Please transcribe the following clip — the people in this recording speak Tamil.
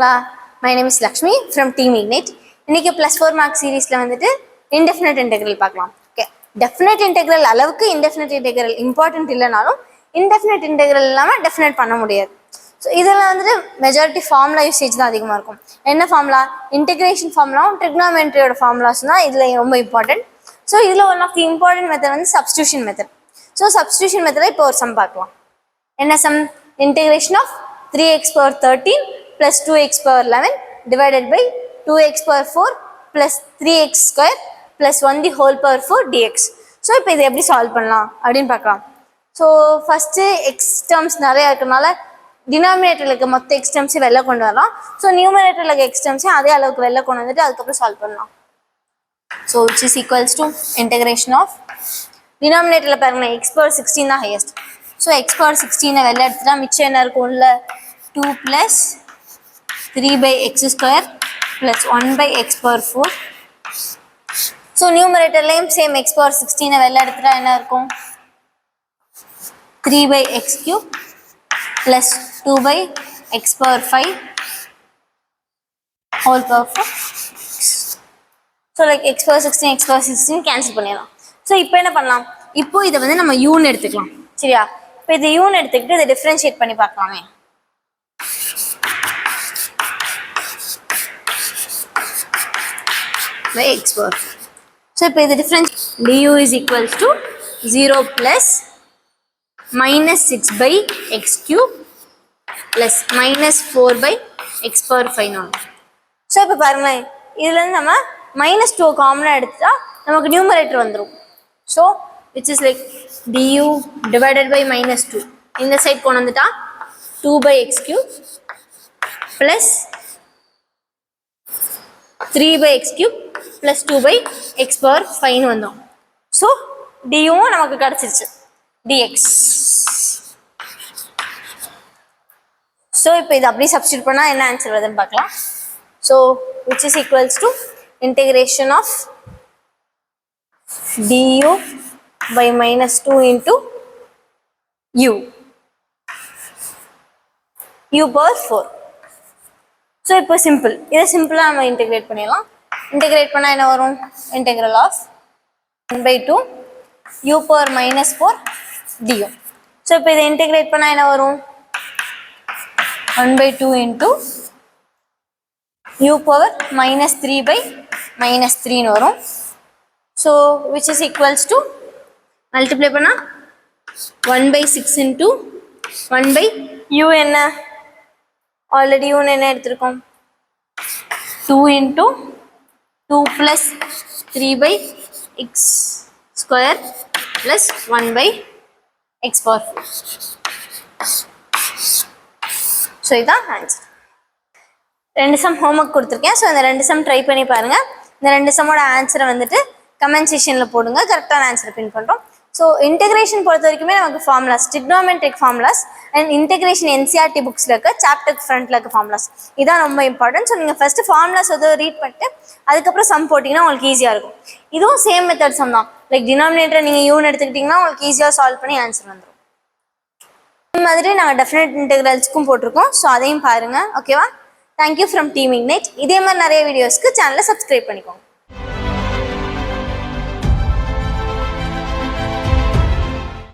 My name is Lakshmi from Team IGNITTE. இன்னைக்கு +4 mark சீரிஸ்ல வந்துட்டு indefinite integral பார்க்கலாம். ஓகே, definite integral அளவுக்கு indefinite integral இம்பார்ட்டன்ட் இல்லைனாலும் indefinite integral இல்லாம டெஃபினைட் பண்ண முடியாது. ஸோ இதில் வந்துட்டு மெஜாரிட்டி ஃபார்முலா யூசேஜ் தான் அதிகமாக இருக்கும். என்ன ஃபார்முலா? இன்டெகிரேஷன் ஃபார்முலாவும் ட்ரிக்னாமெட்ரியோட ஃபார்முலாஸ் தான் இதில் ரொம்ப இம்பார்ட்டன்ட். ஸோ இதில் one of the important method வந்து சப்ஸ்டியூஷன் மெத்தட். ஸோ சப்ஸ்டியூஷன் மெத்தடில் இப்போ ஒரு சம் பார்க்கலாம். என்ன sum? Integration of 3x power 13 plus 2x power 11 divided by 2x power 4 plus 3x square plus 1 the whole power 4 dx. So இப்போ இதை எப்படி சால்வ் பண்ணலாம் அப்படின்னு பார்க்கலாம். ஸோ ஃபஸ்ட்டு எக்ஸ் டேர்ம்ஸ் நிறையா இருக்கிறதுனால டினாமினேட்டரில் இருக்க மொத்த எக்ஸ் டேர்ம்ஸையும் வெளில கொண்டு வரலாம். ஸோ நியூமரேட்டரில் இருக்க எக்ஸ் டேர்ம்ஸையும் அதே அளவுக்கு வெளில கொண்டு வந்துட்டு அதுக்கப்புறம் சால்வ் பண்ணலாம். So which is equals to integration of டினாமினேட்டரில் பாருங்க எக்ஸ் பவர் 16 தான் ஹையஸ்ட். ஸோ எக்ஸ் பவர் 16 வெளில எடுத்துட்டா மிச்சம் என்ன இருக்கும்? உள்ள 2 plus 3 by x square plus 1 by x power 4. So நியூமரேட்டர்லேயும் சேம் எக்ஸ் பவர் 16 வெளில எடுத்துட்டா என்ன இருக்கும்? 3 by x cube plus 2 by x power 5 whole power 4. So like x power 16 cancel பண்ணிடலாம். ஸோ இப்போ என்ன பண்ணலாம்? இப்போ இதை வந்து நம்ம யூன்னு எடுத்துக்கலாம். சரியா? இப்போ இதை யூன்னு எடுத்துக்கிட்டு இதை டிஃப்ரென்ஷியேட் பண்ணி பார்க்கலாமே. by x power. So இப்போ இது difference du is equals to 0 plus minus 6 by x cube plus minus 4 by x power 5 now. So இப்போ பாருங்க இதுலேருந்து நம்ம minus 2 காமனாக எடுத்துட்டா நமக்கு நியூமரேட்டர் வந்துடும். So which is like du divided by minus 2 இந்த சைட் கொண்டு வந்துட்டா 2 by x cube plus 3 by x cube plus 2 by x power 5 வந்தோம். ஸோ டியும் நமக்கு கிடச்சிருச்சு dx. ஸோ இப்போ இது அப்படியே சப்ஸ்டியூட் பண்ணால் என்ன ஆன்சர் வருதுன்னு பார்க்கலாம். So which is equals to integration of du by minus 2 into u power 4. So இப்போ சிம்பிள், இதை சிம்பிளாக நம்ம இன்டெகிரேட் பண்ணிடலாம். இன்டெகிரேட் பண்ணால் என்ன வரும்? Integral of 1/2 u power minus 4 du. So இப்போ இதை இன்டெகிரேட் பண்ணால் என்ன வரும்? 1/2 into u power minus 3 by minus 3ன்னு வரும். So which is equals to multiply பண்ணால் 1/6 into 1 by u என்ன? ஆல்ரெடி யூன்னு என்ன எடுத்திருக்கோம்? 2 into 2 plus 3 by x square plus 1 by x power 4. So இதுதான் ஆன்சர். 2 சம் ஹோம்ஒர்க் கொடுத்துருக்கேன். ஸோ இந்த 2 சம் ட்ரை பண்ணி பாருங்கள். இந்த 2 சம்மோட ஆன்சரை வந்துட்டு கமெண்ட் செக்ஷனில் போடுங்க. கரெக்டான ஆன்சரை பின் பண்ணுறோம். ஸோ இன்டெகிரேஷன் பொறுத்த வரைக்குமே நமக்கு formulas trigonometric formulas and integration NCERT புக்ஸில் இருக்க சாப்டருக்கு ஃப்ரண்ட்டில் இருக்க ஃபார்முலாஸ் இதான் ரொம்ப இம்பார்ட்டன்ட். ஸோ நீங்கள் ஃபஸ்ட்டு ஃபார்முலாஸ் வந்து ரீட் பண்ணிட்டு அதுக்கப்புறம் சம் போட்டிங்கன்னா உங்களுக்கு ஈஸியாக இருக்கும். இதுவும் சேம் மெத்தட் சம் தான். லைக் டினாமினேட்டரை நீங்கள் யூன்னு எடுத்துக்கிட்டிங்கன்னா உங்களுக்கு ஈஸியாக சால்வ் பண்ணி ஆன்சர் வந்துடும். இந்த மாதிரி நாங்கள் டெஃபினட் இன்டெகிரல்ஸ்க்கும் போட்டிருக்கோம். ஸோ அதையும் பாருங்கள். ஓகேவா? Thank you from team ignite. இதே மாதிரி நிறைய வீடியோஸ்க்கு சேனலை சப்ஸ்கிரைப் பண்ணிக்கோங்க.